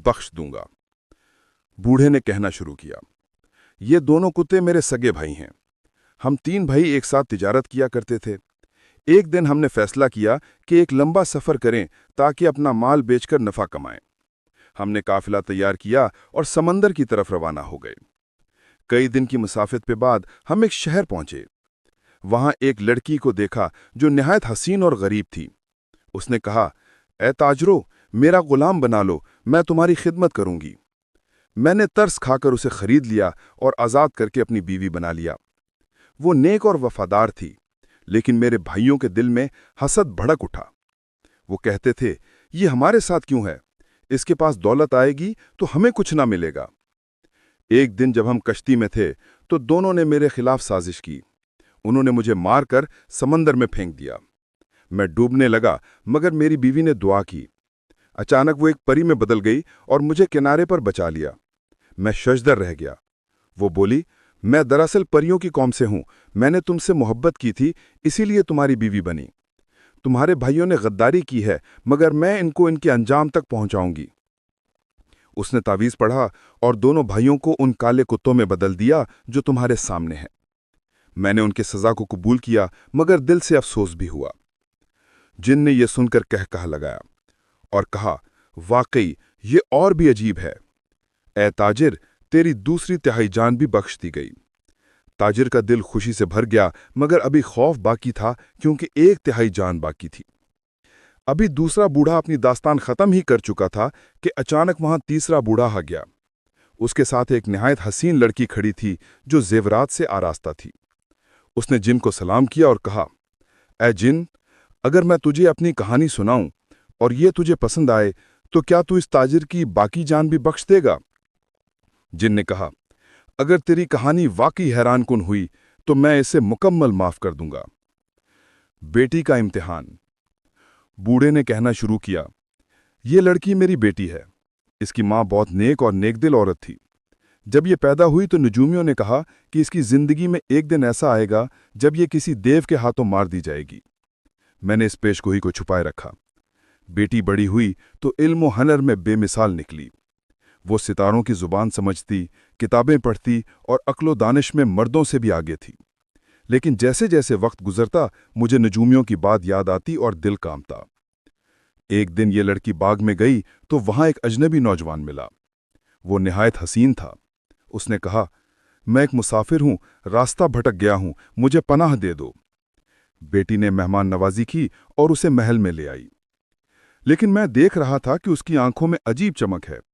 बख्श दूंगा। बूढ़े ने कहना शुरू किया, ये दोनों कुत्ते मेरे सगे भाई हैं। हम 3 भाई एक साथ तिजारत किया करते थे। एक दिन हमने फैसला किया कि एक लंबा सफर करें ताकि अपना माल बेचकर नफा कमाएं। हमने काफिला तैयार किया और समंदर की तरफ रवाना हो गए। कई दिन की मुसाफिर के बाद हम एक शहर पहुंचे। वहां एक लड़की को देखा जो निहायत हसीन और गरीब थी। उसने कहा, ए ताजरो, मेरा गुलाम बना लो, मैं तुम्हारी खिदमत करूंगी। मैंने तरस खाकर उसे खरीद लिया और आज़ाद करके अपनी बीवी बना लिया। वो नेक और वफादार थी, लेकिन मेरे भाइयों के दिल में हसद भड़क उठा। वो कहते थे, ये हमारे साथ क्यों है? इसके पास दौलत आएगी तो हमें कुछ ना मिलेगा। एक दिन जब हम कश्ती में थे तो दोनों ने मेरे खिलाफ साजिश की। उन्होंने मुझे मारकर समंदर में फेंक दिया। मैं डूबने लगा, मगर मेरी बीवी ने दुआ की। अचानक वो एक परी में बदल गई और मुझे किनारे पर बचा लिया। मैं शशदर रह गया। वो बोली, मैं दरअसल परियों की कौम से हूं। मैंने तुमसे मोहब्बत की थी, इसीलिए तुम्हारी बीवी बनी। तुम्हारे भाइयों ने गद्दारी की है, मगर मैं इनको इनके अंजाम तक पहुंचाऊंगी। उसने तावीज़ पढ़ा और दोनों भाइयों को उन काले कुत्तों में बदल दिया जो तुम्हारे सामने हैं। मैंने उनकी सजा को कबूल किया, मगर दिल से अफसोस भी हुआ। जिन ने यह सुनकर कह लगाया और कहा, वाकई ये और भी अजीब है। ए ताजिर, तेरी दूसरी तिहाई जान भी बख्श दी गई। ताजिर का दिल खुशी से भर गया, मगर अभी खौफ बाकी था, क्योंकि 1/3 जान बाकी थी। अभी दूसरा बूढ़ा अपनी दास्तान खत्म ही कर चुका था कि अचानक वहां तीसरा बूढ़ा आ गया। उसके साथ एक निहायत हसीन लड़की खड़ी थी जो जेवरात से आरास्ता थी। उसने जिन को सलाम किया और कहा, ए जिन, अगर मैं तुझे अपनी कहानी सुनाऊं और ये तुझे पसंद आए तो क्या तू इस ताजिर की बाकी जान भी बख्श देगा? जिन ने कहा, अगर तेरी कहानी वाकई हैरानकुन हुई तो मैं इसे मुकम्मल माफ कर दूंगा। बेटी का इम्तिहान। बूढ़े ने कहना शुरू किया, ये लड़की मेरी बेटी है। इसकी माँ बहुत नेक और नेकदिल औरत थी। जब ये पैदा हुई तो नजूमियों ने कहा कि इसकी जिंदगी में एक दिन ऐसा आएगा जब ये किसी देव के हाथों मार दी जाएगी। मैंने इस पेशगोई को छुपाए रखा। बेटी बड़ी हुई तो इल्म और हनर में बेमिसाल निकली। वो सितारों की जुबान समझती, किताबें पढ़ती और अक्लो दानिश में मर्दों से भी आगे थी। लेकिन जैसे जैसे वक्त गुजरता मुझे नजूमियों की बात याद आती और दिल कांपता। एक दिन ये लड़की बाग में गई तो वहां एक अजनबी नौजवान मिला। वो निहायत हसीन था। उसने कहा, मैं एक मुसाफिर हूं, रास्ता भटक गया हूं, मुझे पनाह दे दो। बेटी ने मेहमान नवाजी की और उसे महल में ले आई। लेकिन मैं देख रहा था कि उसकी आंखों में अजीब चमक है।